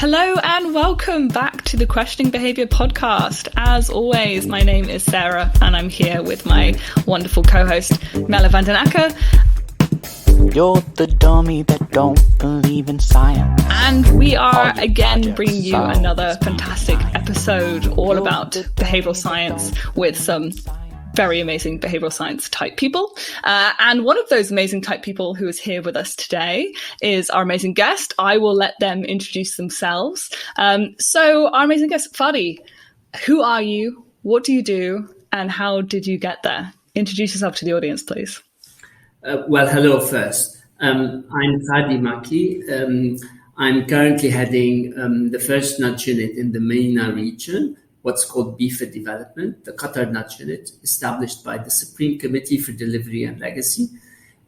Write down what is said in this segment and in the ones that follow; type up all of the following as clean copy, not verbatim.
Hello and welcome back to the Questioning Behaviour Podcast. As always, my name is Sarah and I'm here with my wonderful co-host, Merle van den Akker. You're the dummy that don't believe in science. And we are again bringing you another fantastic episode all about behavioural science with some very amazing behavioural science type people. And one of those amazing type people who is here with us today is our amazing guest. I will let them introduce themselves. So our amazing guest, Fadi, who are you? What do you do? And how did you get there? Introduce yourself to the audience, please. Well, hello first. I'm Fadi Makki. I'm currently heading the first nudge unit in the MENA region, what's called BIFA Development, the Qatar Nudge Unit, established by the Supreme Committee for Delivery and Legacy.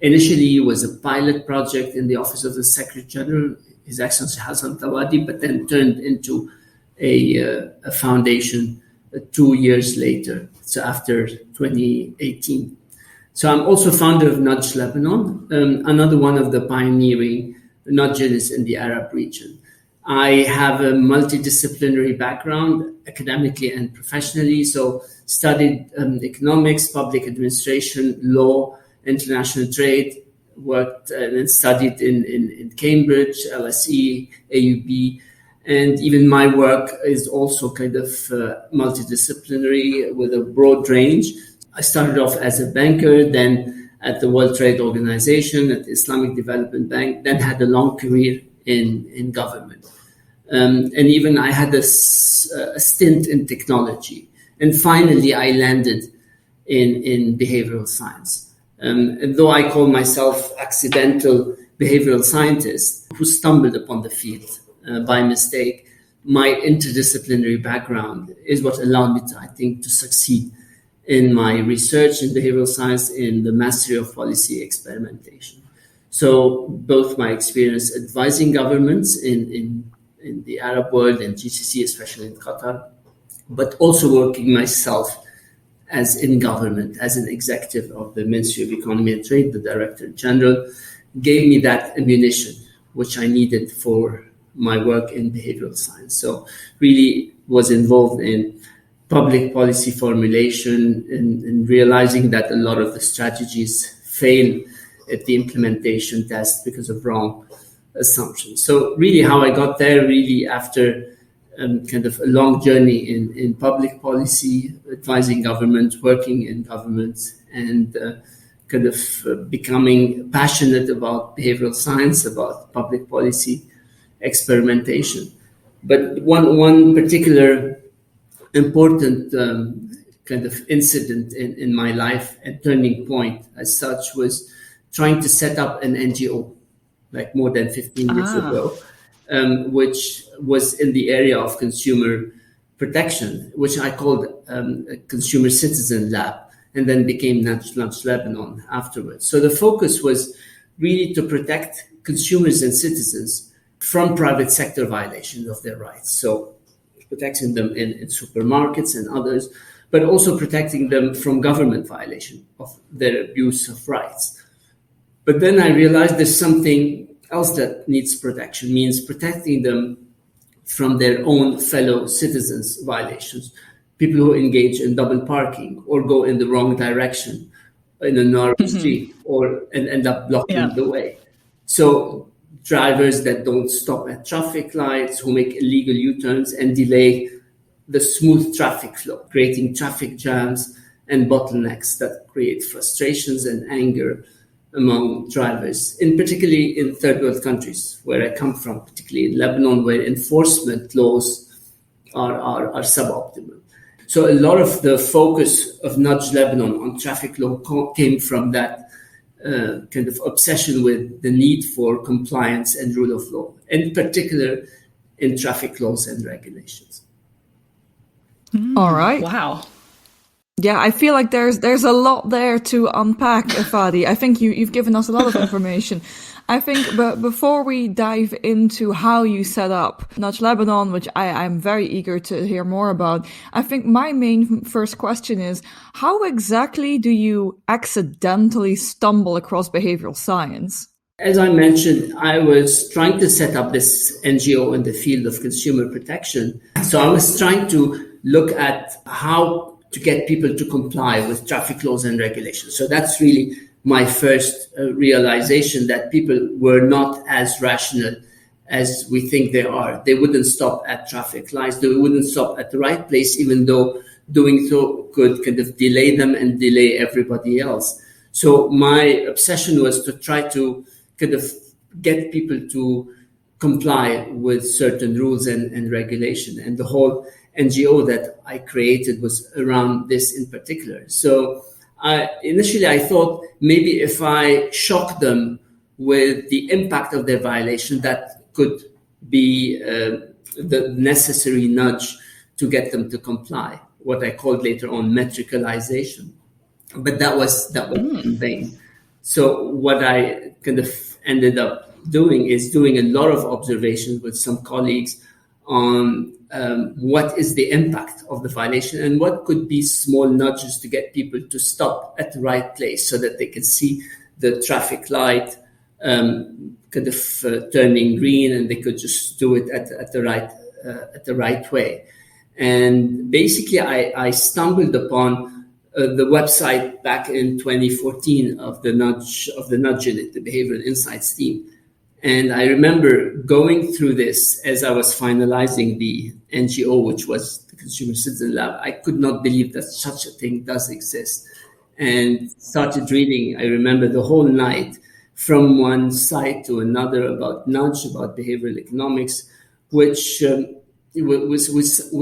Initially, it was a pilot project in the Office of the Secretary General, His Excellency Hassan Tawadi, but then turned into a foundation 2 years later, so after 2018. So I'm also founder of Nudge Lebanon, another one of the pioneering nudge units in the Arab region. I have a multidisciplinary background, academically and professionally, so studied economics, public administration, law, international trade, worked and studied in Cambridge, LSE, AUB, and even my work is also kind of multidisciplinary with a broad range. I started off as a banker, then at the World Trade Organization, at the Islamic Development Bank, then had a long career in government. And even I had a stint in technology. And finally, I landed in behavioral science. And though I call myself accidental behavioral scientist who stumbled upon the field by mistake, my interdisciplinary background is what allowed me to, I think, to succeed in my research in behavioral science in the mastery of policy experimentation. So both my experience advising governments in the Arab world and GCC, especially in Qatar, but also working myself as in government, as an executive of the Ministry of Economy and Trade, the Director General, gave me that ammunition, which I needed for my work in behavioral science. So really was involved in public policy formulation and realizing that a lot of the strategies fail at the implementation test because of wrong assumptions. So really how I got there, really after kind of a long journey in public policy, advising government, working in government, and kind of becoming passionate about behavioral science, about public policy experimentation. But one particular important kind of incident in my life and turning point as such was trying to set up an NGO like more than 15 years ago, which was in the area of consumer protection, which I called a consumer citizen lab, and then became Nudge Lebanon afterwards. So the focus was really to protect consumers and citizens from private sector violations of their rights. So protecting them in supermarkets and others, but also protecting them from government violation of their abuse of rights. But then I realized there's something else that needs protection, means protecting them from their own fellow citizens' violations, people who engage in double parking or go in the wrong direction in a narrow street and end up blocking the way. So drivers that don't stop at traffic lights, who make illegal U-turns and delay the smooth traffic flow, creating traffic jams and bottlenecks that create frustrations and anger among drivers, particularly in third world countries, where I come from, particularly in Lebanon, where enforcement laws are suboptimal. So a lot of the focus of Nudge Lebanon on traffic law came from that kind of obsession with the need for compliance and rule of law, in particular in traffic laws and regulations. All right. Wow. Yeah, I feel like there's a lot there to unpack, Fadi. I think you've given us a lot of information. I think, but before we dive into how you set up Nudge Lebanon, which I'm very eager to hear more about, I think my main first question is, how exactly do you accidentally stumble across behavioral science? As I mentioned, I was trying to set up this NGO in the field of consumer protection. So I was trying to look at how to get people to comply with traffic laws and regulations. So that's really my first realization, that people were not as rational as we think they are. They wouldn't stop at traffic lights. They wouldn't stop at the right place, even though doing so could kind of delay them and delay everybody else. So my obsession was to try to kind of get people to comply with certain rules and regulation. And the whole NGO that I created was around this in particular. So initially I thought maybe if I shock them with the impact of their violation, that could be the necessary nudge to get them to comply, what I called later on metricalization. But that was in vain. So what I kind of ended up doing is doing a lot of observations with some colleagues on what is the impact of the violation and what could be small nudges to get people to stop at the right place so that they can see the traffic light kind of turning green, and they could just do it at the right way. And basically, I stumbled upon the website back in 2014 of the Nudge Unit, the Behavioural Insights team. And I remember going through this as I was finalizing the NGO, which was the Consumer Citizen Lab. I could not believe that such a thing does exist, and started reading, I remember, the whole night from one site to another about nudge, about behavioral economics, which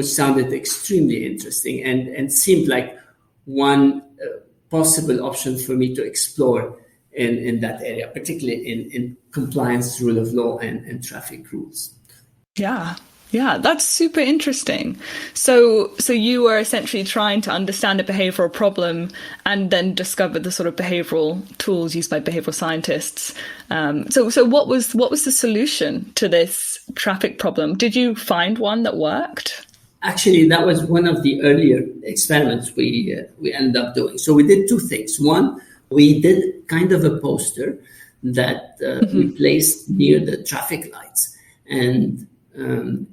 sounded extremely interesting and seemed like one possible option for me to explore in that area, particularly in compliance, rule of law, and traffic rules. Yeah, that's super interesting. So you were essentially trying to understand a behavioral problem and then discover the sort of behavioral tools used by behavioral scientists. So what was the solution to this traffic problem? Did you find one that worked? Actually, that was one of the earlier experiments we ended up doing. So we did two things. One, we did kind of a poster that we placed near the traffic lights, and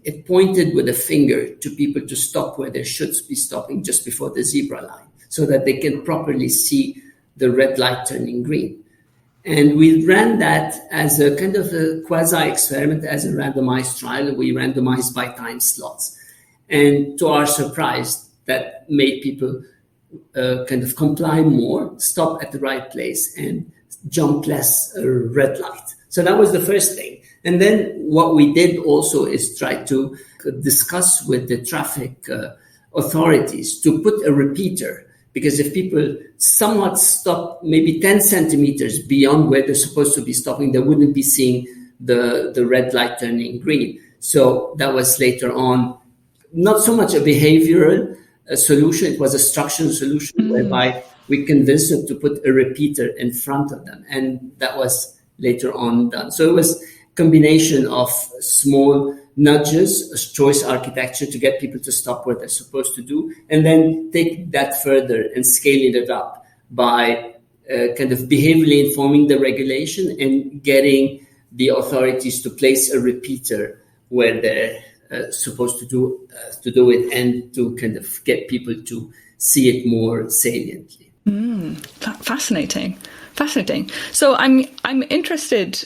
it pointed with a finger to people to stop where they should be stopping just before the zebra line so that they can properly see the red light turning green. And we ran that as a kind of a quasi-experiment, as a randomized trial. We randomized by time slots. And to our surprise, that made people kind of comply more, stop at the right place, and jump less red light. So that was the first thing. And then what we did also is try to discuss with the traffic authorities to put a repeater, because if people somewhat stop maybe 10 centimeters beyond where they're supposed to be stopping, they wouldn't be seeing the red light turning green. So that was later on not so much a behavioral solution, it was a structural solution whereby we convinced them to put a repeater in front of them. And that was later on done. So it was combination of small nudges, choice architecture to get people to stop what they're supposed to do, and then take that further and scaling it up by kind of behaviorally informing the regulation and getting the authorities to place a repeater where they're supposed to do it, and to kind of get people to see it more saliently. Fascinating. So I'm interested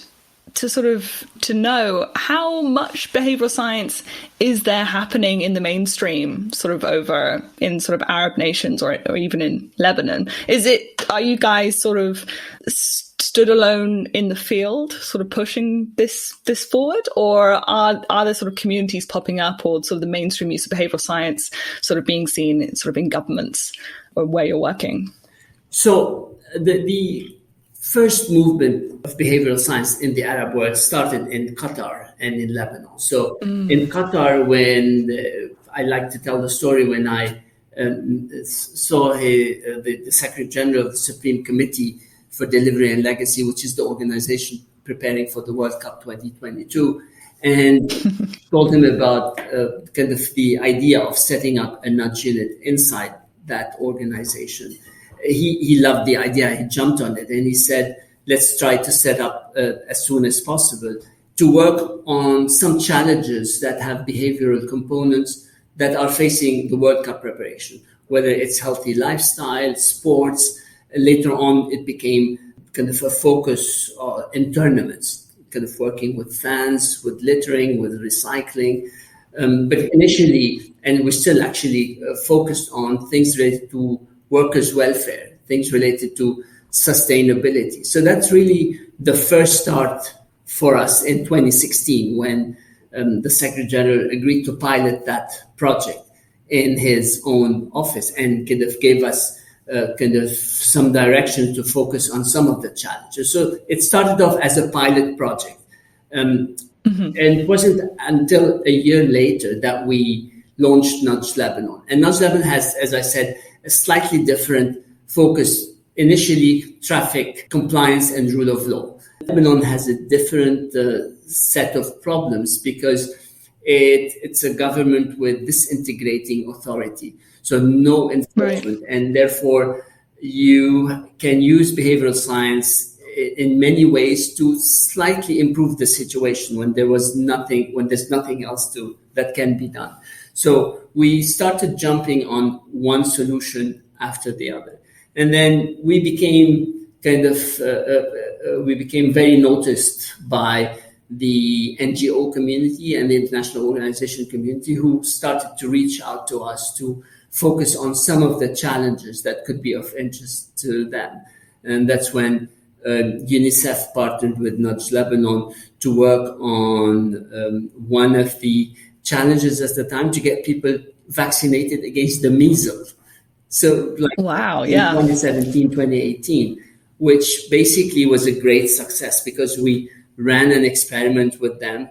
to know how much behavioral science is there happening in the mainstream, sort of over in sort of Arab nations or even in Lebanon. Are you guys sort of stood alone in the field, sort of pushing this forward, or are there sort of communities popping up, or sort of the mainstream use of behavioral science sort of being seen sort of in governments or where you're working? So the first movement of behavioral science in the Arab world started in Qatar and in Lebanon. So in Qatar, when I like to tell the story, when I saw the Secretary General of the Supreme Committee for Delivery and Legacy, which is the organization preparing for the World Cup 2022, and told him about kind of the idea of setting up a nudge unit inside that organization. He loved the idea. He jumped on it, and he said, let's try to set up as soon as possible to work on some challenges that have behavioral components that are facing the World Cup preparation, whether it's healthy lifestyle, sports. Later on, it became kind of a focus in tournaments, kind of working with fans, with littering, with recycling. But initially, and we're still actually focused on things related to workers' welfare, things related to sustainability. So that's really the first start for us in 2016 when the Secretary General agreed to pilot that project in his own office and kind of gave us kind of some direction to focus on some of the challenges. So it started off as a pilot project. And it wasn't until a year later that we launched Nudge Lebanon. And Nudge Lebanon has, as I said, a slightly different focus. Initially, traffic compliance and rule of law. Lebanon has a different set of problems because it's a government with disintegrating authority. So no enforcement. Right. And therefore, you can use behavioral science in many ways to slightly improve the situation when there's nothing else that can be done. So we started jumping on one solution after the other. And then we became very noticed by the NGO community and the international organization community, who started to reach out to us to focus on some of the challenges that could be of interest to them. And that's when UNICEF partnered with Nudge Lebanon to work on one of the challenges at the time, to get people vaccinated against the measles. So like wow, in yeah. 2017, 2018, which basically was a great success because we ran an experiment with them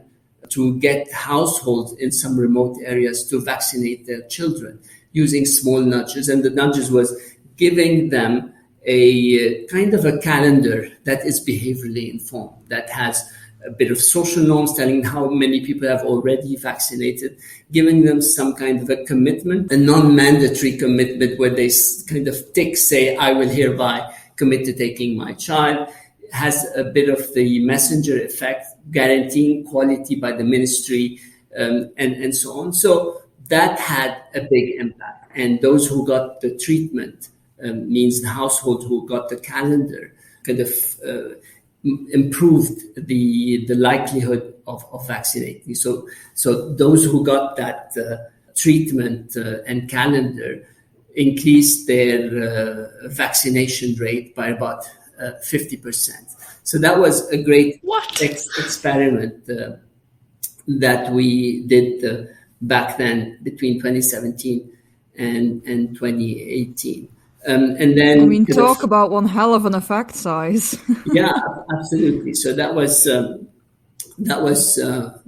to get households in some remote areas to vaccinate their children using small nudges. And the nudges was giving them a kind of a calendar that is behaviorally informed, that has a bit of social norms, telling how many people have already vaccinated, giving them some kind of a commitment, a non-mandatory commitment where they kind of say, I will hereby commit to taking my child, has a bit of the messenger effect, guaranteeing quality by the ministry, and so on. So that had a big impact. And those who got the treatment, means the household who got the calendar, kind of improved the likelihood of vaccinating. So those who got that treatment and calendar increased their vaccination rate by about 50%. So that was a great experiment that we did back then between 2017 and 2018. And then, I mean, talk about one hell of an effect size. Yeah, absolutely. So that was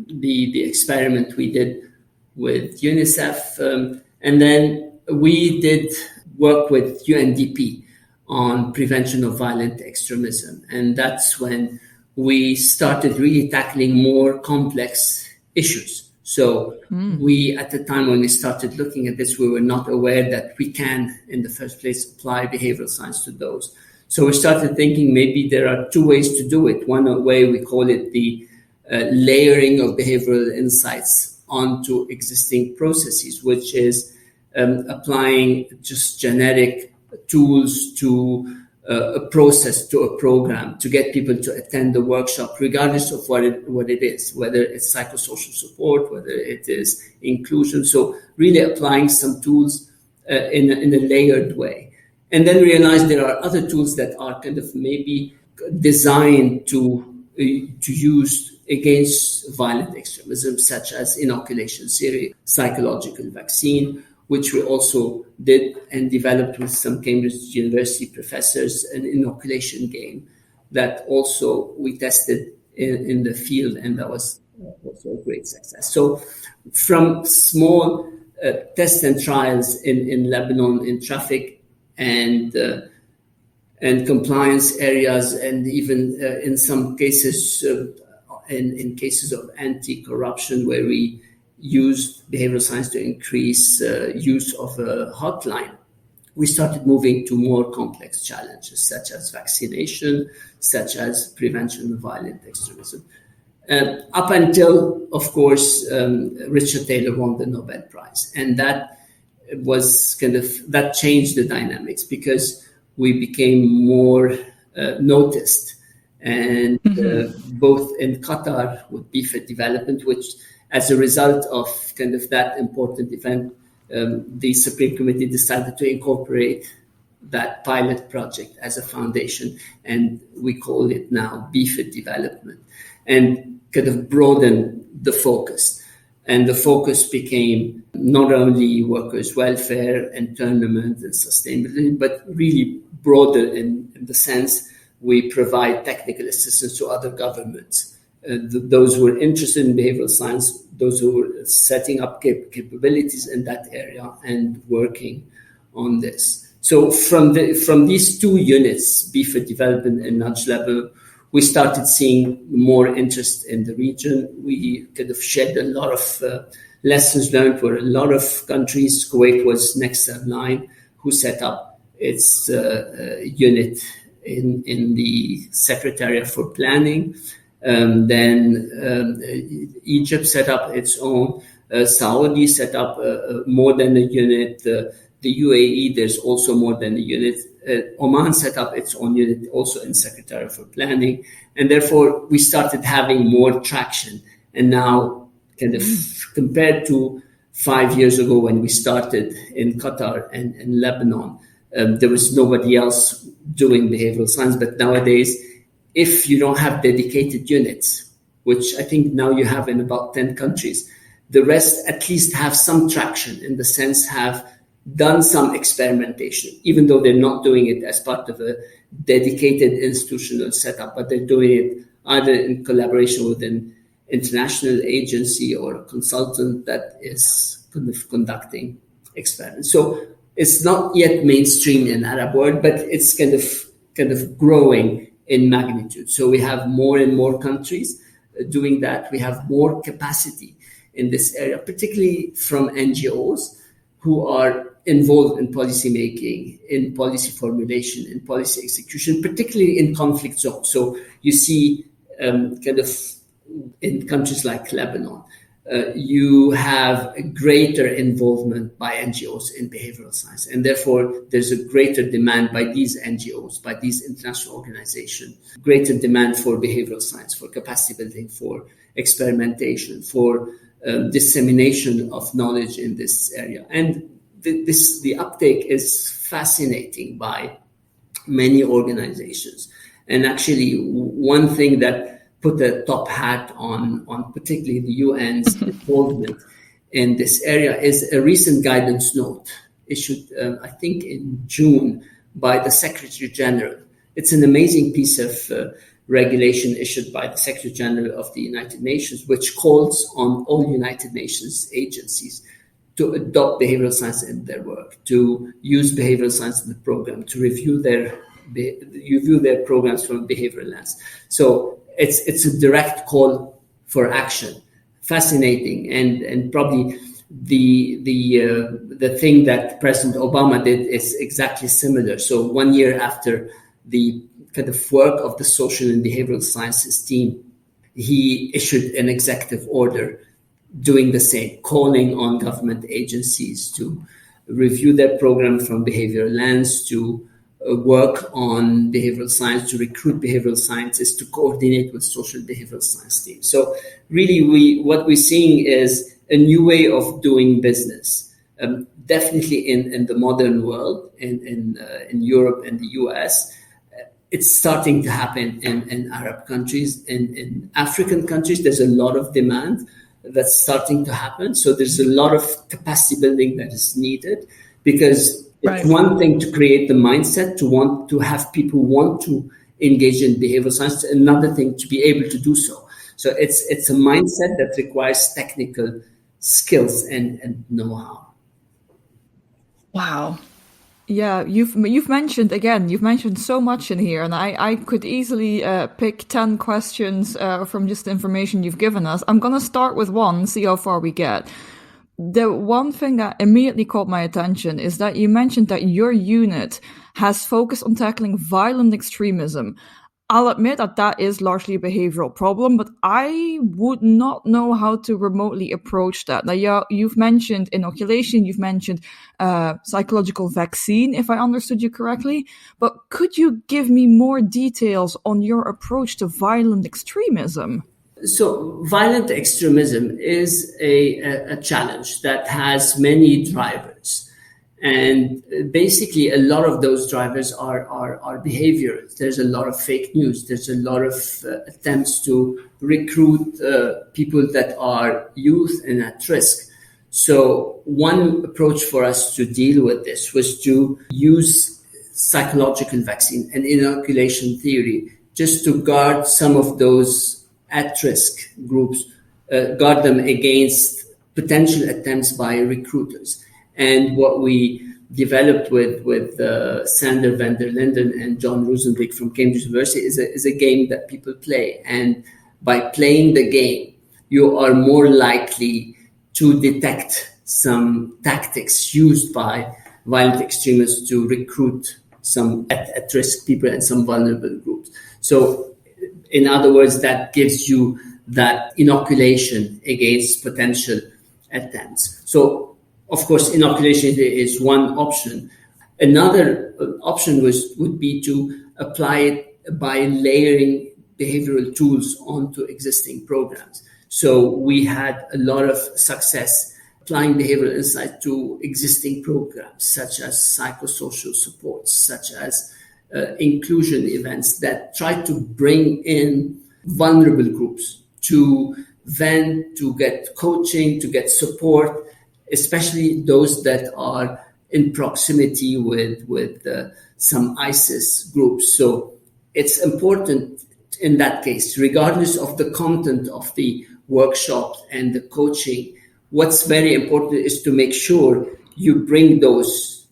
the experiment we did with UNICEF, and then we did work with UNDP on prevention of violent extremism, and that's when we started really tackling more complex issues. So we, at the time when we started looking at this, we were not aware that we can, in the first place, apply behavioral science to those. So we started thinking maybe there are two ways to do it. One way, we call it the layering of behavioral insights onto existing processes, which is applying just generic tools to a process, to a program, to get people to attend the workshop, regardless of what it is, whether it's psychosocial support, whether it is inclusion. So really applying some tools in a layered way. And then realize there are other tools that are kind of maybe designed to use against violent extremism, such as inoculation, psychological vaccine, which we also did and developed with some Cambridge University professors, an inoculation game that also we tested in the field, and that was also a great success. So from small tests and trials in Lebanon in traffic and compliance areas, and even in some cases, in cases of anti-corruption, where we used behavioral science to increase use of a hotline we started moving to more complex challenges, such as vaccination, such as prevention of violent extremism. Up until, of course, Richard Taylor won the Nobel Prize. And that was that changed the dynamics, because we became more noticed. And both in Qatar with BFIT development, which as a result of that important event, the Supreme Committee decided to incorporate that pilot project as a foundation, and we call it now BFIT development, and broaden the focus. And the focus became not only workers' welfare and tournament and sustainability, but really broader in the sense we provide technical assistance to other governments, those who are interested in behavioral science, those who are setting up capabilities in that area and working on this. So from these two units, BFIT development and nudge level, we started seeing more interest in the region. We shared a lot of lessons learned for a lot of countries. Kuwait was next in line, who set up its unit in the Secretariat for Planning. Then Egypt set up its own. Saudi set up more than a unit. The UAE, there's also more than a unit. Oman set up its own unit, also in Secretariat for Planning. And therefore, we started having more traction. And now, compared to 5 years ago when we started in Qatar and in Lebanon, there was nobody else doing behavioral science. But nowadays, if you don't have dedicated units, which I think now you have in about 10 countries, the rest at least have some traction, in the sense have done some experimentation, even though they're not doing it as part of a dedicated institutional setup, but they're doing it either in collaboration with an international agency or a consultant that is conducting experiments. So it's not yet mainstream in Arab world, but it's kind of growing in magnitude. So we have more and more countries doing that. We have more capacity in this area, particularly from NGOs who are involved in policy making, in policy formulation, in policy execution, particularly in conflict zones. So you see in countries like Lebanon, you have a greater involvement by NGOs in behavioral science. And therefore, there's a greater demand by these NGOs, by these international organizations, greater demand for behavioral science, for capacity building, for experimentation, for dissemination of knowledge in this area. And the uptake is fascinating by many organizations. And actually, one thing that put a top hat on particularly the UN's involvement in this area is a recent guidance note issued, I think, in June by the Secretary General. It's an amazing piece of regulation issued by the Secretary General of the United Nations, which calls on all United Nations agencies to adopt behavioral science in their work, to use behavioral science in the program, to review their programs from a behavioral lens. So it's a direct call for action. Fascinating, and probably the thing that President Obama did is exactly similar. So 1 year after the kind of work of the social and behavioral sciences team, he issued an executive order doing the same, calling on government agencies to review their program from behavioral lens, to work on behavioral science, to recruit behavioral scientists, to coordinate with social behavioral science teams. So really, what we're seeing is a new way of doing business. Definitely in the modern world, in Europe and the US, it's starting to happen in Arab countries. In African countries, there's a lot of demand that's starting to happen. So there's a lot of capacity building that is needed, because it's one thing to create the mindset, to want to have people want to engage in behavioral science, another thing to be able to do so. So it's a mindset that requires technical skills and know-how. Wow. Yeah, you've mentioned so much in here, and I could easily pick 10 questions from just the information you've given us. I'm going to start with one, see how far we get. the one thing that immediately caught my attention is that you mentioned that your unit has focused on tackling violent extremism. I'll admit that is largely a behavioral problem, but I would not know how to remotely approach that. Now, you've mentioned inoculation, you've mentioned psychological vaccine, if I understood you correctly, but could you give me more details on your approach to violent extremism? So violent extremism is a challenge that has many drivers. And basically, a lot of those drivers are behavioral. There's a lot of fake news. There's a lot of attempts to recruit people that are youth and at risk. So one approach for us to deal with this was to use psychological vaccine and inoculation theory just to guard some of those at-risk groups, guard them against potential attempts by recruiters. And what we developed with Sander van der Linden and John Rosenbeek from Cambridge University is a game that people play. And by playing the game, you are more likely to detect some tactics used by violent extremists to recruit some at-risk people and some vulnerable groups. So, in other words, that gives you that inoculation against potential attempts. So, of course, inoculation is one option. Another option would be to apply it by layering behavioral tools onto existing programs. So we had a lot of success applying behavioral insight to existing programs, such as psychosocial supports, such as inclusion events that try to bring in vulnerable groups to vent, to get coaching, to get support, especially those that are in proximity with some ISIS groups. So it's important in that case, regardless of the content of the workshop and the coaching, what's very important is to make sure you bring those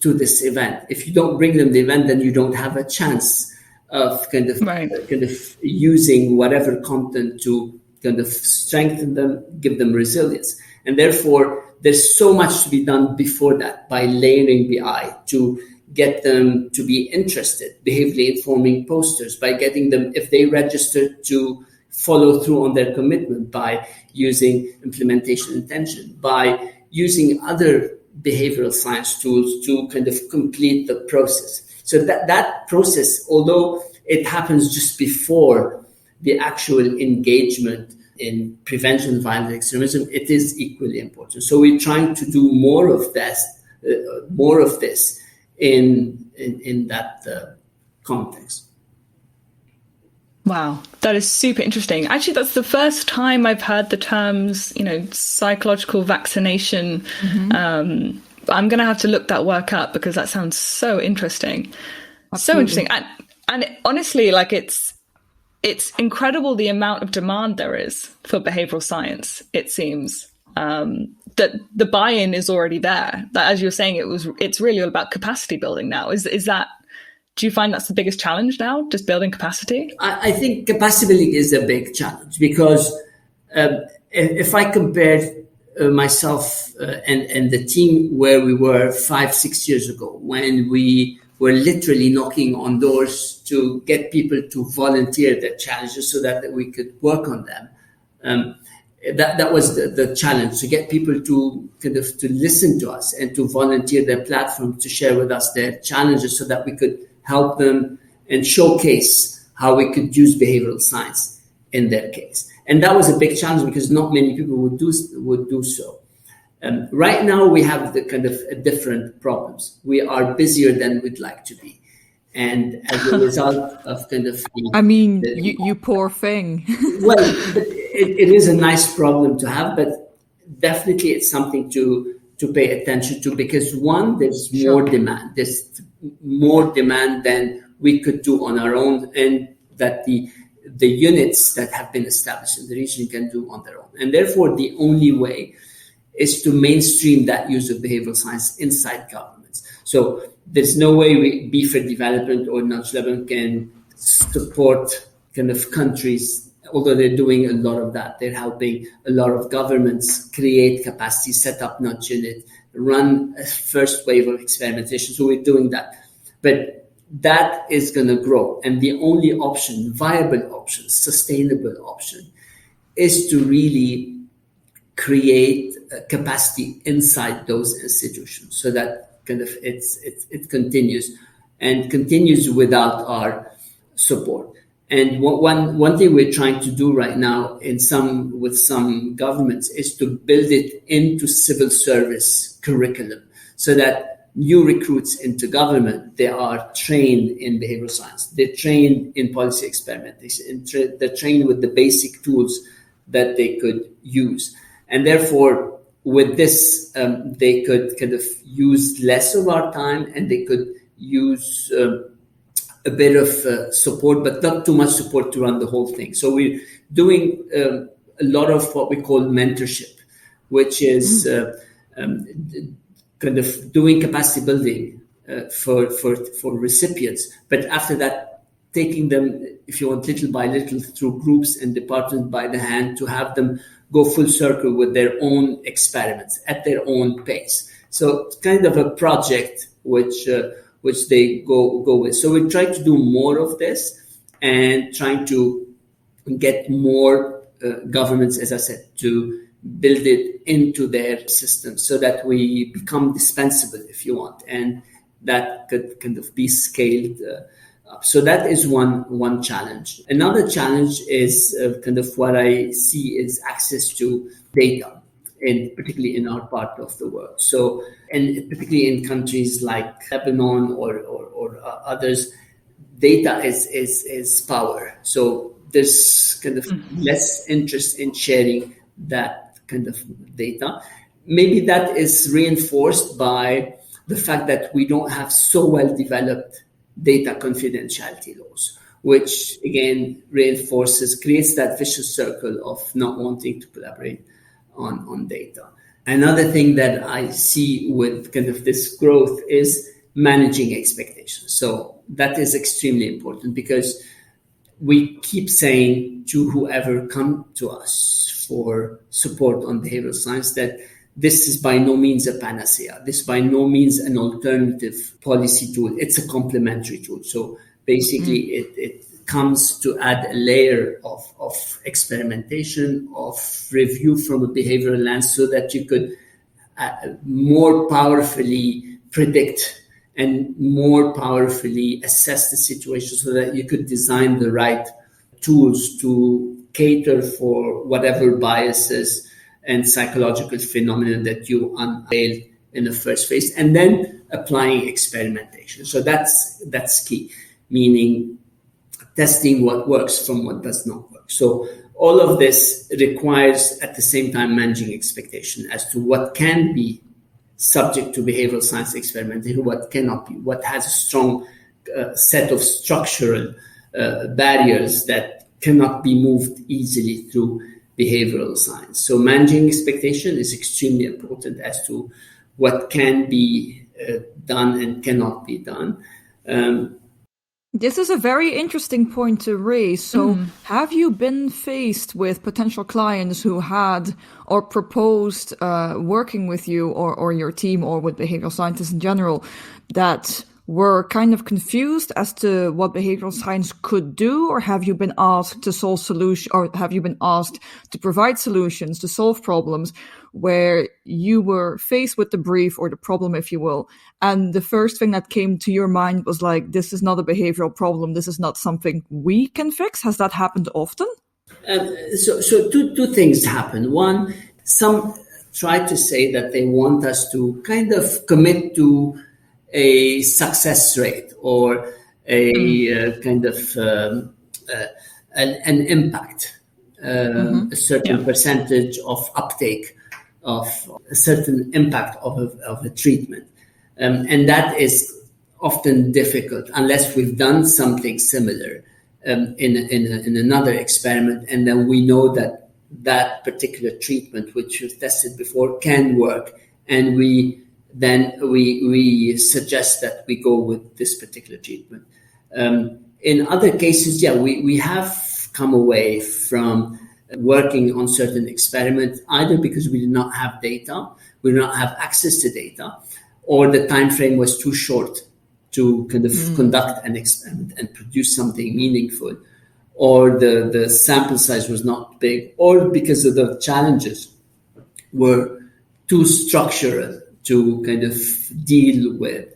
to this event. If you don't bring them to the event, then you don't have a chance of kind of using whatever content to kind of strengthen them, give them resilience. And therefore, there's so much to be done before that by layering BI to get them to be interested, behaviorally informing posters, by getting them, if they register, to follow through on their commitment, by using implementation intention, by using other behavioral science tools to kind of complete the process. So that process, although it happens just before the actual engagement in prevention of violent extremism, it is equally important. So we're trying to do more of this in that context. Wow, that is super interesting. Actually, that's the first time I've heard the terms, psychological vaccination. Mm-hmm. I'm going to have to look that work up because that sounds so interesting. Absolutely. So interesting. And honestly, like it's incredible the amount of demand there is for behavioral science. It seems that the buy-in is already there. That, as you were saying, it's really all about capacity building now. Is that? Do you find that's the biggest challenge now, just building capacity? I think capacity building is a big challenge because if I compare myself and the team where we were 5-6 years ago, when we were literally knocking on doors to get people to volunteer their challenges so that we could work on them. That was the challenge, to get people to listen to us and to volunteer their platform to share with us their challenges so that we could help them and showcase how we could use behavioral science in their case. And that was a big challenge because not many people would do so. Right now, we have the kind of different problems. We are busier than we'd like to be. And as a result of kind of... you poor thing. Well, it is a nice problem to have, but definitely it's something to pay attention to because, one, there's more demand. There's more demand than we could do on our own, and that the units that have been established in the region can do on their own. And therefore, the only way is to mainstream that use of behavioral science inside governments. So there's no way Be for Development or Nudge Lebanon can support kind of countries although they're doing a lot of that, they're helping a lot of governments create capacity, set up nudge unit, run a first wave of experimentation. So we're doing that. But that is going to grow. And the only option, viable option, sustainable option, is to really create capacity inside those institutions so that kind of it continues without our support. And one thing we're trying to do right now with some governments is to build it into civil service curriculum so that new recruits into government, they are trained in behavioral science, they're trained in policy experimentation, they're trained with the basic tools that they could use. And therefore, with this, they could kind of use less of our time, and they could use a bit of support, but not too much support to run the whole thing. So we're doing a lot of what we call mentorship, which is kind of doing capacity building for recipients. But after that, taking them, if you want, little by little through groups and departments by the hand to have them go full circle with their own experiments at their own pace. So it's kind of a project which they go with. So we try to do more of this and trying to get more governments, as I said, to build it into their systems so that we become dispensable, if you want, and that could kind of be scaled up. So that is one challenge. Another challenge is kind of what I see is access to data, and particularly in our part of the world. So, and particularly in countries like Lebanon or others, data is power. So there's kind of less interest in sharing that kind of data. Maybe that is reinforced by the fact that we don't have so well developed data confidentiality laws, which again creates that vicious circle of not wanting to collaborate on data. Another thing that I see with kind of this growth is managing expectations. So that is extremely important because we keep saying to whoever come to us for support on behavioral science that this is by no means a panacea. This is by no means an alternative policy tool. It's a complementary tool. So basically it comes to add a layer of experimentation, of review from a behavioral lens so that you could more powerfully predict and more powerfully assess the situation so that you could design the right tools to cater for whatever biases and psychological phenomena that you unveil in the first phase, and then applying experimentation. So that's key, meaning testing what works from what does not work. So all of this requires at the same time managing expectation as to what can be subject to behavioral science experimentation, what cannot be, what has a strong set of structural barriers that cannot be moved easily through behavioral science. So managing expectation is extremely important as to what can be done and cannot be done. This is a very interesting point to raise. So have you been faced with potential clients who had or proposed working with you or your team or with behavioral scientists in general that were kind of confused as to what behavioral science could do? Or have you been asked to solve solutions, or have you been asked to provide solutions to solve problems where you were faced with the brief or the problem, if you will, and the first thing that came to your mind was like, this is not a behavioral problem, this is not something we can fix? Has that happened often? So two things happen. One, some try to say that they want us to kind of commit to a success rate or a kind of an impact, a certain percentage of uptake of a certain impact of a treatment. And that is often difficult unless we've done something similar in another experiment, and then we know that that particular treatment which was tested before can work, and we suggest that we go with this particular treatment. In other cases, we have come away from working on certain experiments, either because we did not have data, we did not have access to data, or the time frame was too short to kind of conduct an experiment and produce something meaningful, or the sample size was not big, or because of the challenges were too structural to kind of deal with.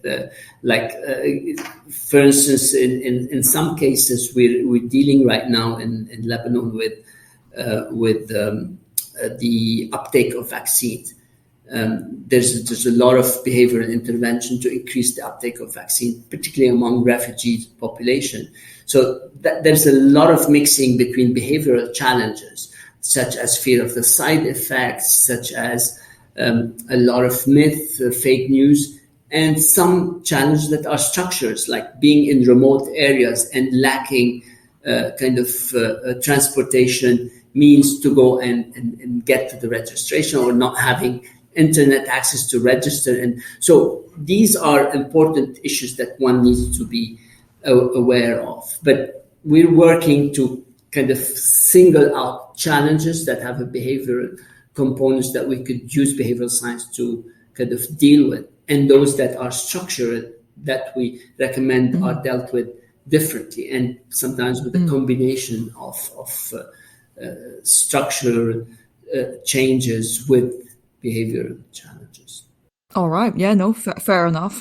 For instance, in some cases, we're dealing right now in Lebanon with the uptake of vaccines. There's a lot of behavioral intervention to increase the uptake of vaccine, particularly among refugee population. So there's a lot of mixing between behavioral challenges, such as fear of the side effects, such as a lot of myth, fake news, and some challenges that are structures, like being in remote areas and lacking transportation means to go and get to the registration, or not having internet access to register. And so these are important issues that one needs to be aware of. But we're working to kind of single out challenges that have a behavioral components that we could use behavioral science to kind of deal with, and those that are structural that we recommend are dealt with differently, and sometimes with a combination of structural changes with behavioral challenges. All right. Yeah, no, fair enough.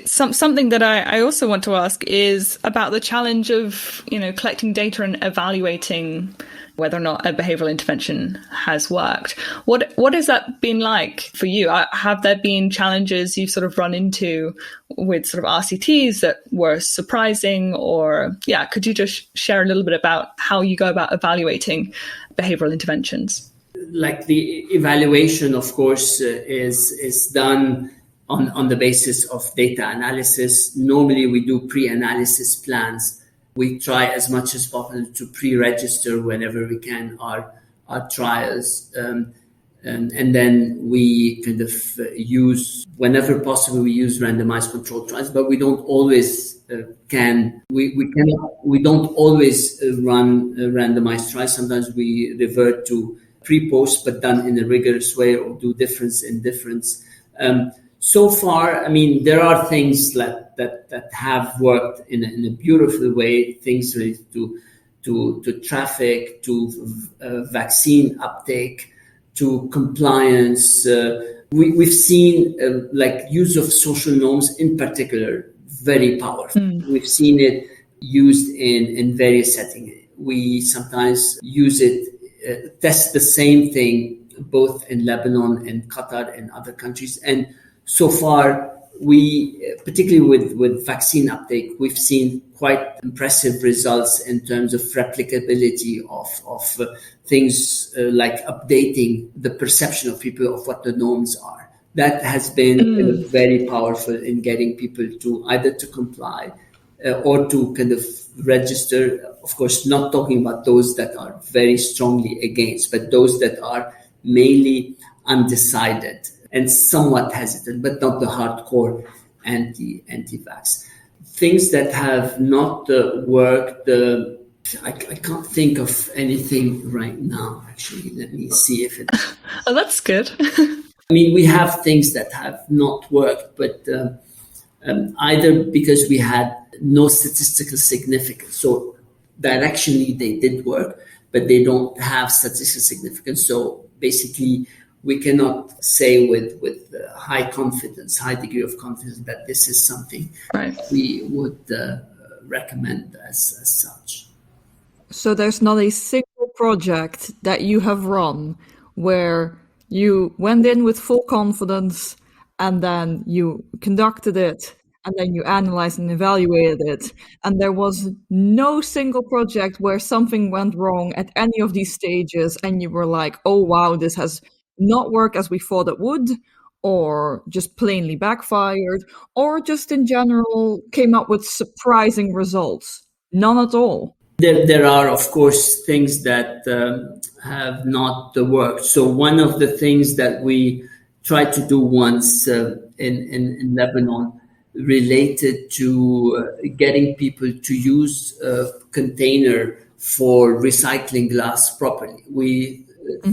Something that I also want to ask is about the challenge of, collecting data and evaluating whether or not a behavioral intervention has worked. What has that been like for you? Have there been challenges you've sort of run into with sort of RCTs that were surprising? Or, could you just share a little bit about how you go about evaluating behavioral interventions? Like the evaluation, of course, is done on the basis of data analysis. Normally, we do pre-analysis plans. We try as much as possible to pre-register whenever we can our trials. And then we kind of use, whenever possible, we use randomized controlled trials, but we don't always we don't always run randomized trials. Sometimes we revert to pre-post, but done in a rigorous way, or do difference in difference. So far, I mean, there are things that have worked in a beautiful way, things related to traffic, to vaccine uptake, to compliance. We've seen use of social norms in particular, very powerful. We've seen it used in various settings. We sometimes use it, test the same thing, both in Lebanon and Qatar and other countries. And so far, we, particularly with vaccine uptake, we've seen quite impressive results in terms of replicability of things like updating the perception of people of what the norms are. That has been very powerful in getting people to either to comply or to kind of register. Of course, not talking about those that are very strongly against, but those that are mainly undecided and somewhat hesitant, but not the hardcore anti-vax. Things that have not worked, I can't think of anything right now, actually. Let me see if it... Oh, that's good. I mean, we have things that have not worked, but either because we had no statistical significance. So directionally, they did work, but they don't have statistical significance. So basically, we cannot say with high degree of confidence that this is something we would recommend as such. So there's not a single project that you have run where you went in with full confidence and then you conducted it and then you analyzed and evaluated it, and there was no single project where something went wrong at any of these stages and you were like, oh wow, this has not work as we thought it would, or just plainly backfired, or just in general came up with surprising results? None at all. There are, of course, things that have not worked. So one of the things that we tried to do once in Lebanon related to getting people to use a container for recycling glass properly. We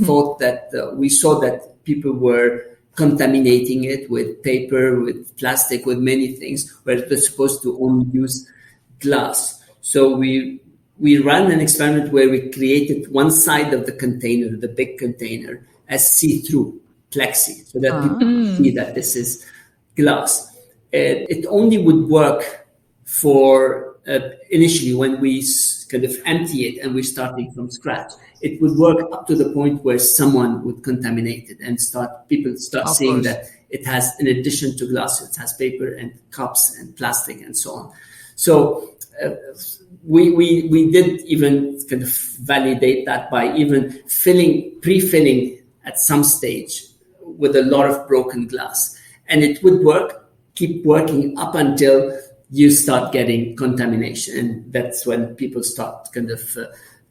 thought that we saw that people were contaminating it with paper, with plastic, with many things, where they're supposed to only use glass. So we ran an experiment where we created one side of the container, the big container, as see-through plexi, so that people can see that this is glass. It only would work for initially when we kind of empty it and we're starting from scratch. It would work up to the point where someone would contaminate it and people start seeing that it has, in addition to glass, it has paper and cups and plastic and so on. So we did even kind of validate that by even pre-filling at some stage with a lot of broken glass. And it would keep working up until you start getting contamination. And that's when people start kind of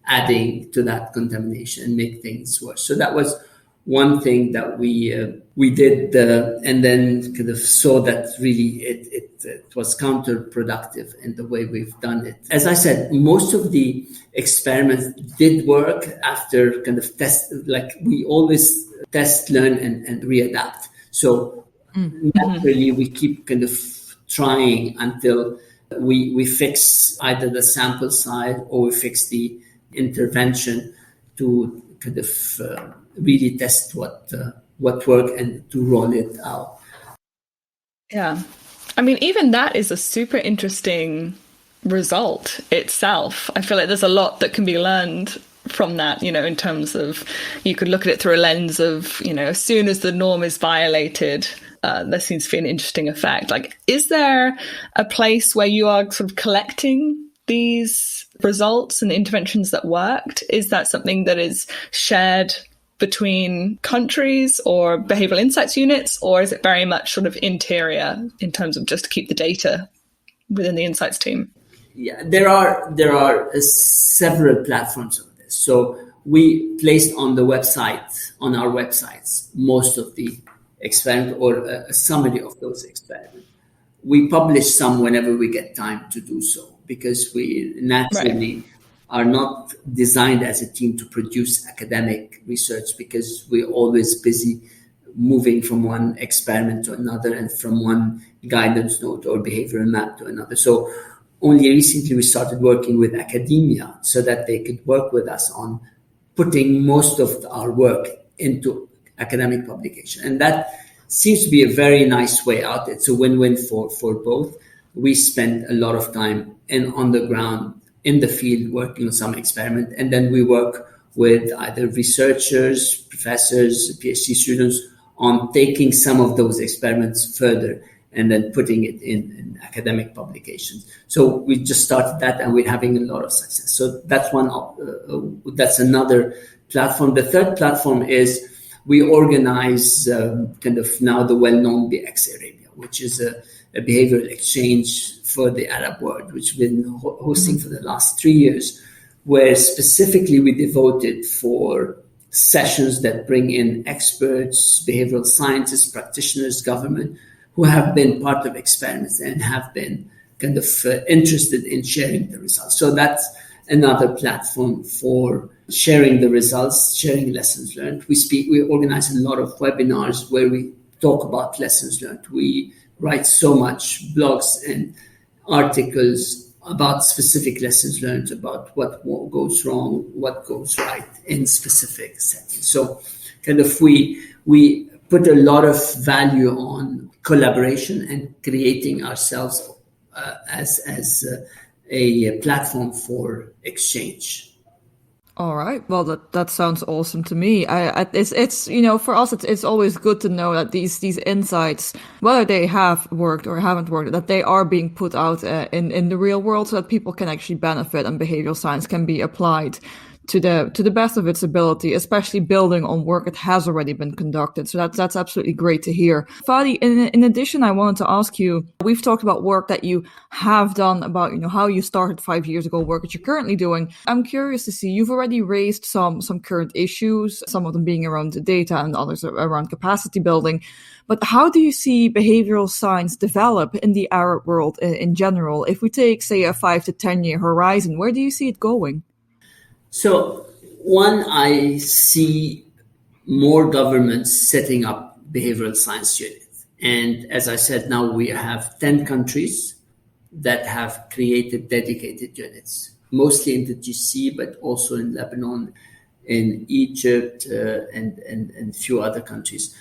adding to that contamination and make things worse. So that was one thing that we did, and then kind of saw that really it was counterproductive in the way we've done it. As I said, most of the experiments did work after kind of test, like we always test, learn, and readapt. So naturally, we keep kind of trying until we fix either the sample side or we fix the intervention to kind of really test what worked and to roll it out. Yeah. I mean, even that is a super interesting result itself. I feel like there's a lot that can be learned from that, in terms of, you could look at it through a lens of, as soon as the norm is violated, there seems to be an interesting effect. Like, is there a place where you are sort of collecting these results and interventions that worked? Is that something that is shared between countries or behavioral insights units, or is it very much sort of interior in terms of just to keep the data within the insights team? Yeah, there are several platforms of this. So we placed on our websites, most of the experiment or a summary of those experiments. We publish some whenever we get time to do so, because we naturally are not designed as a team to produce academic research, because we're always busy moving from one experiment to another and from one guidance note or behavioral map to another. So only recently we started working with academia so that they could work with us on putting most of our work into academic publication. And that seems to be a very nice way out. It's a win-win for both. We spend a lot of time on the ground, in the field, working on some experiment. And then we work with either researchers, professors, PhD students on taking some of those experiments further and then putting it in academic publications. So we just started that and we're having a lot of success. So that's that's another platform. The third platform is we organize kind of now the well-known BX Arabia, which is a behavioral exchange for the Arab world, which we've been hosting for the last 3 years, where specifically we devoted for sessions that bring in experts, behavioral scientists, practitioners, government, who have been part of experiments and have been kind of interested in sharing the results. So that's another platform for sharing the results, sharing lessons learned. We organize a lot of webinars where we talk about lessons learned. We write so much blogs and articles about specific lessons learned, about what goes wrong, what goes right in specific settings. So kind of we put a lot of value on collaboration and creating ourselves as a platform for exchange. All right. Well, that sounds awesome to me. It's for us, it's always good to know that these insights, whether they have worked or haven't worked, that they are being put out in the real world, so that people can actually benefit and behavioral science can be applied to the best of its ability, especially building on work that has already been conducted. So that's absolutely great to hear. Fadi, in addition, I wanted to ask you, we've talked about work that you have done, about how you started 5 years ago, work that you're currently doing. I'm curious to see, you've already raised some current issues, some of them being around the data and others around capacity building. But how do you see behavioral science develop in the Arab world in general? If we take, say, a 5 to 10 year horizon, where do you see it going? So, one, I see more governments setting up behavioral science units. And as I said, now we have 10 countries that have created dedicated units, mostly in the GCC, but also in Lebanon, in Egypt, and a few other countries.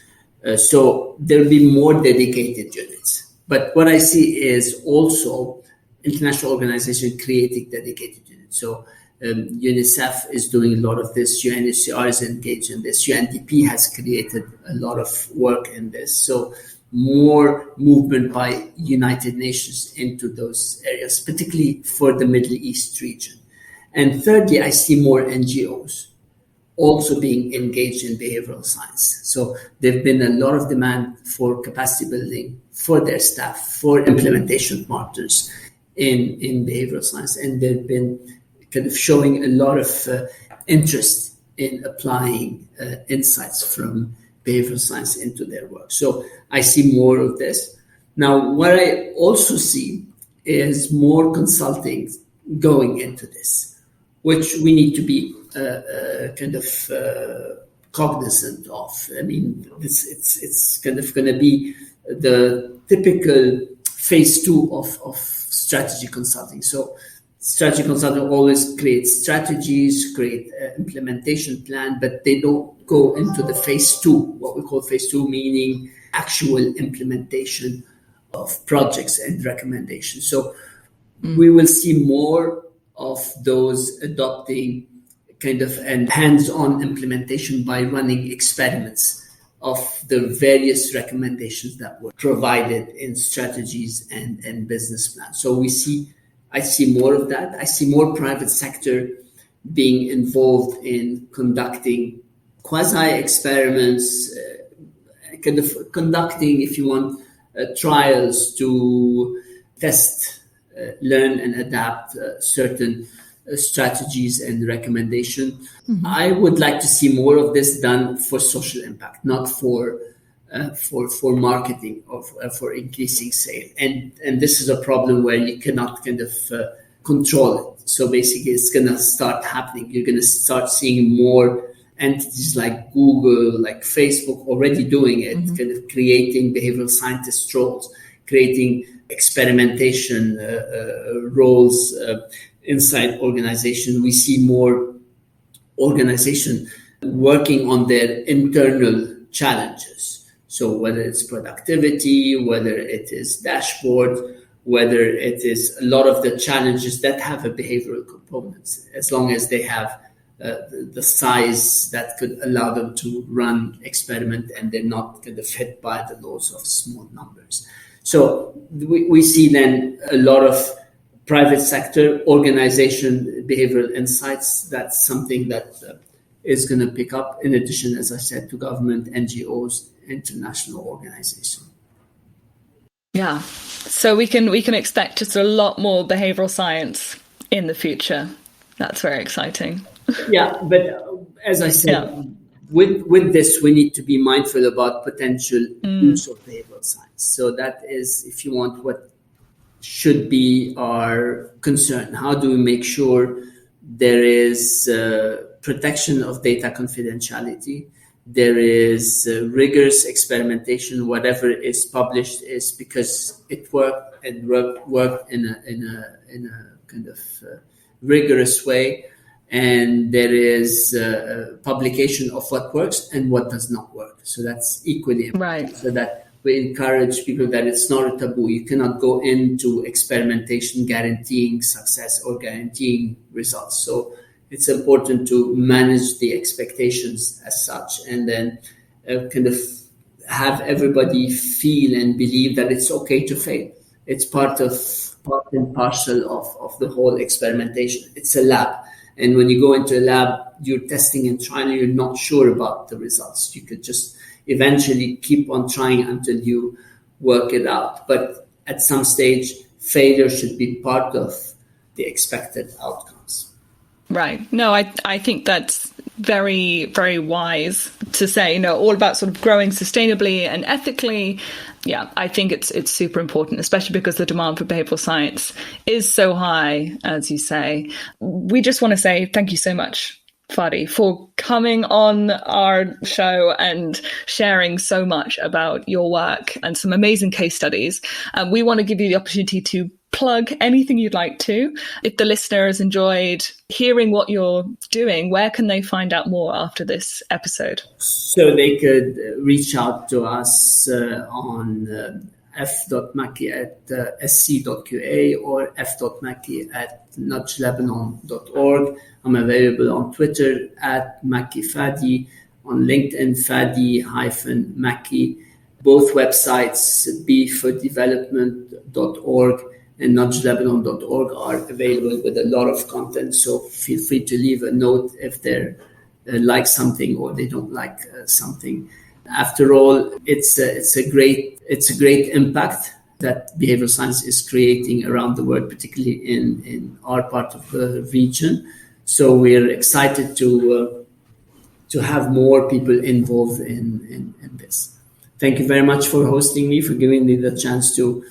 So there'll be more dedicated units. But what I see is also international organizations creating dedicated units. So UNICEF is doing a lot of this. UNHCR is engaged in this. UNDP has created a lot of work in this. So more movement by United Nations into those areas, particularly for the Middle East region. And thirdly, I see more NGOs also being engaged in behavioral science. So there've been a lot of demand for capacity building for their staff, for implementation partners in behavioral science. And they've been kind of showing a lot of interest in applying insights from behavioral science into their work. So I see more of this. Now, what I also see is more consulting going into this, which we need to be cognizant of. I mean, it's kind of going to be the typical phase 2 of strategy consulting. So strategy consulting always creates strategies, create implementation plan, but they don't go into the phase 2, what we call phase 2, meaning actual implementation of projects and recommendations. So we will see more of those adopting kind of and hands-on implementation by running experiments of the various recommendations that were provided in strategies and business plans. So I see more of that. I see more private sector being involved in conducting quasi-experiments, kind of conducting, if you want, trials to test, learn and adapt certain strategies and recommendation. Mm-hmm. I would like to see more of this done for social impact, not for marketing or for increasing sale. And this is a problem where you cannot kind of control it. So basically it's going to start happening. You're going to start seeing more entities like Google, like Facebook already doing it, mm-hmm. kind of creating behavioral scientist roles, creating experimentation roles inside organization. We see more organization working on their internal challenges. So whether it's productivity, whether it is dashboard, whether it is a lot of the challenges that have a behavioral component, as long as they have the size that could allow them to run experiment and they're not kind of hit by the laws of small numbers. So we see then a lot of private sector organization behavioral insights. That's something that is going to pick up, in addition, as I said, to government, NGOs, international organizations. Yeah, so we can expect just a lot more behavioral science in the future. That's very exciting. Yeah, but as I said, with this, we need to be mindful about potential use of behavioral science. So that is, if you want, what should be our concern. How do we make sure there is protection of data confidentiality? There is rigorous experimentation. Whatever is published is because it worked and worked in a kind of rigorous way. And there is publication of what works and what does not work. So that's equally important. Right. So that we encourage people that it's not a taboo. You cannot go into experimentation guaranteeing success or guaranteeing results. So it's important to manage the expectations as such, and then kind of have everybody feel and believe that it's okay to fail. It's part and parcel of the whole experimentation. It's a lab. And when you go into a lab, you're testing and trying, and you're not sure about the results. You could just eventually keep on trying until you work it out. But at some stage, failure should be part of the expected outcomes. Right. No, I think that's very, very wise to say, all about sort of growing sustainably and ethically. Yeah, I think it's super important, especially because the demand for behavioral science is so high, as you say. We just want to say thank you so much, Fadi, for coming on our show and sharing so much about your work and some amazing case studies. We want to give you the opportunity to plug anything you'd like to. If the listener has enjoyed hearing what you're doing, where can they find out more after this episode? So they could reach out to us on f.makki at sc.qa or f.makki@nudgelebanon.org. I'm available on Twitter at Makki Fadi, on LinkedIn Fadi-Makki. Both websites, bfordevelopment.org and nudgelebanon.org, are available with a lot of content. So feel free to leave a note if they like something or they don't like something. After all, it's a great impact that behavioral science is creating around the world, particularly in our part of the region. So we're excited to have more people involved in this. Thank you very much for hosting me, for giving me the chance to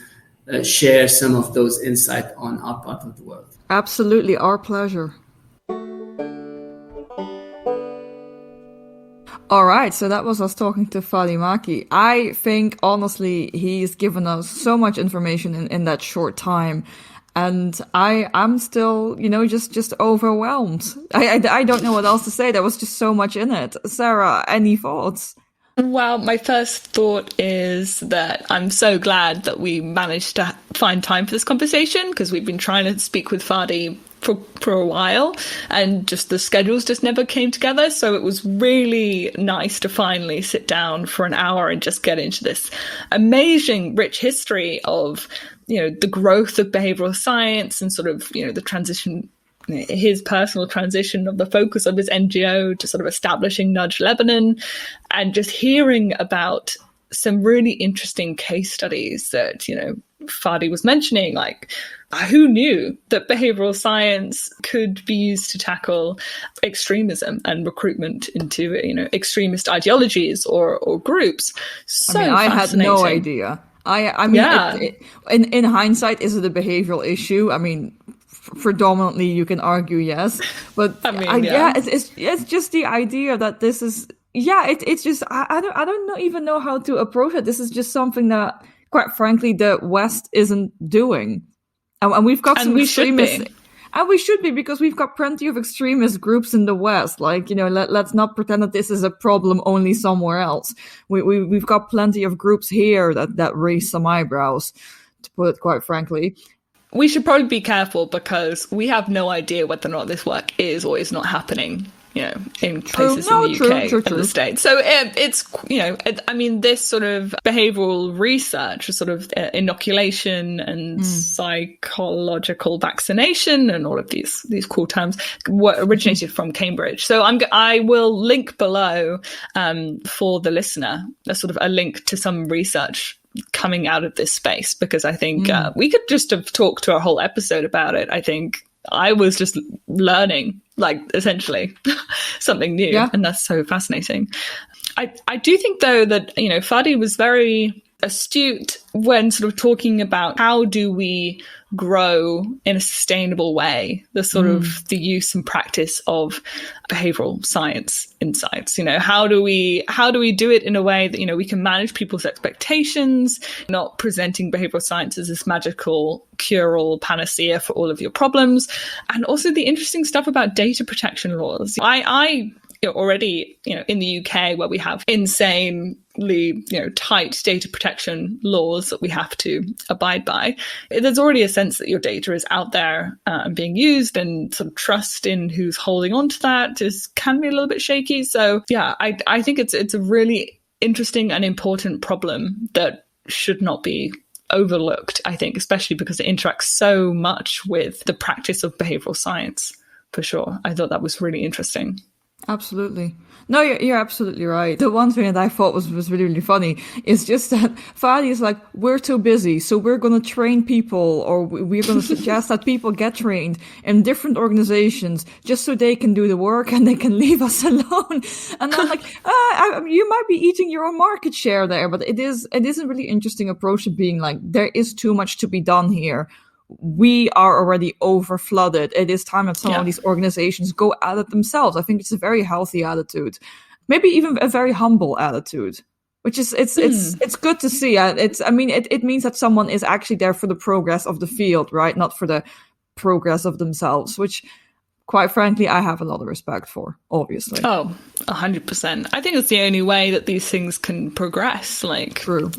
share some of those insights on our part of the world. Absolutely, our pleasure. All right, so that was us talking to Fadi Makki. I think, honestly, he's given us so much information in that short time. And I'm still, just overwhelmed. I don't know what else to say. There was just so much in it. Sarah, any thoughts? Well, my first thought is that I'm so glad that we managed to find time for this conversation, because we've been trying to speak with Fadi for a while and just the schedules just never came together. So it was really nice to finally sit down for an hour and just get into this amazing, rich history of, the growth of behavioral science and sort of, the transition, his personal transition of the focus of his NGO to sort of establishing Nudge Lebanon, and just hearing about some really interesting case studies that, Fadi was mentioning, like who knew that behavioral science could be used to tackle extremism and recruitment into, extremist ideologies or groups. So I had no idea. I mean, yeah. In hindsight, is it a behavioral issue? I mean, predominantly you can argue yes, but it's just the idea that this is, it's just, I don't even know how to approach it. This is just something that, quite frankly, the West isn't doing. And we've got some extremists. And we should be, because we've got plenty of extremist groups in the West. Like, let's not pretend that this is a problem only somewhere else. We've got plenty of groups here that raise some eyebrows, to put it quite frankly. We should probably be careful, because we have no idea whether or not this work is or is not happening, in places in the UK and the States. So it's, this sort of behavioural research, sort of inoculation and psychological vaccination and all of these cool terms originated from Cambridge. So I will link below for the listener a sort of a link to some research coming out of this space, because I think we could just have talked to a whole episode about it. I think I was just learning, essentially something new. Yeah. And that's so fascinating. I do think, though, that, Fadi was very astute when sort of talking about how do we grow in a sustainable way the sort of the use and practice of behavioral science insights. How do we do it in a way that we can manage people's expectations, not presenting behavioral science as this magical cure-all panacea for all of your problems. And also the interesting stuff about data protection laws. I already, in the UK, where we have insanely, tight data protection laws that we have to abide by, there's already a sense that your data is out there and being used, and sort of trust in who's holding on to that can be a little bit shaky. So yeah, I think it's a really interesting and important problem that should not be overlooked, I think, especially because it interacts so much with the practice of behavioral science, for sure. I thought that was really interesting. Absolutely. No, you're absolutely right. The one thing that I thought was really, really funny is just that Fadi is like, we're too busy, so we're going to train people, or we're going to suggest that people get trained in different organizations just so they can do the work and they can leave us alone. And I'm like, you might be eating your own market share there, but it is a really interesting approach to being like, there is too much to be done here. We are already over flooded. It is time that some of these organizations go at it themselves. I think it's a very healthy attitude, maybe even a very humble attitude, which is it's good to see. It means that someone is actually there for the progress of the field, right? Not for the progress of themselves, which, quite frankly, I have a lot of respect for, obviously. Oh, 100%. I think it's the only way that these things can progress. Like, true.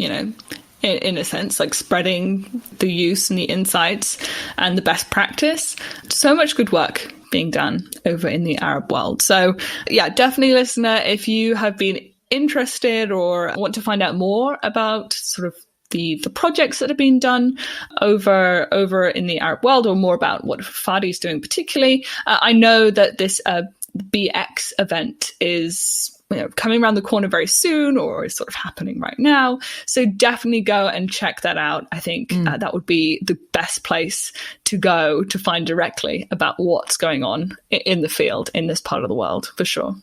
In a sense, like spreading the use and the insights and the best practice. So much good work being done over in the Arab world. So yeah, definitely, listener, if you have been interested or want to find out more about sort of the projects that have been done over in the Arab world, or more about what Fadi is doing particularly, I know that this BX event is coming around the corner very soon, or is sort of happening right now. So definitely go and check that out. I think that would be the best place to go to find directly about what's going on in the field in this part of the world, for sure.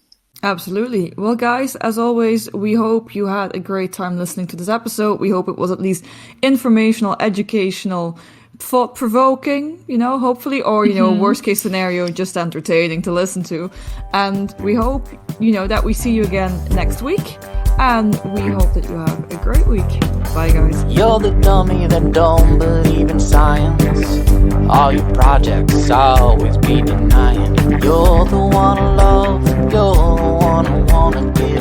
Absolutely. Well, guys, as always, we hope you had a great time listening to this episode. We hope it was at least informational, educational, thought-provoking, hopefully, or, worst case scenario, just entertaining to listen to. And we hope, that we see you again next week. And we hope that you have a great week. Bye, guys. You're the dummy that don't believe in science. All your projects always be denying. You're the one I love. You're the one I wanna give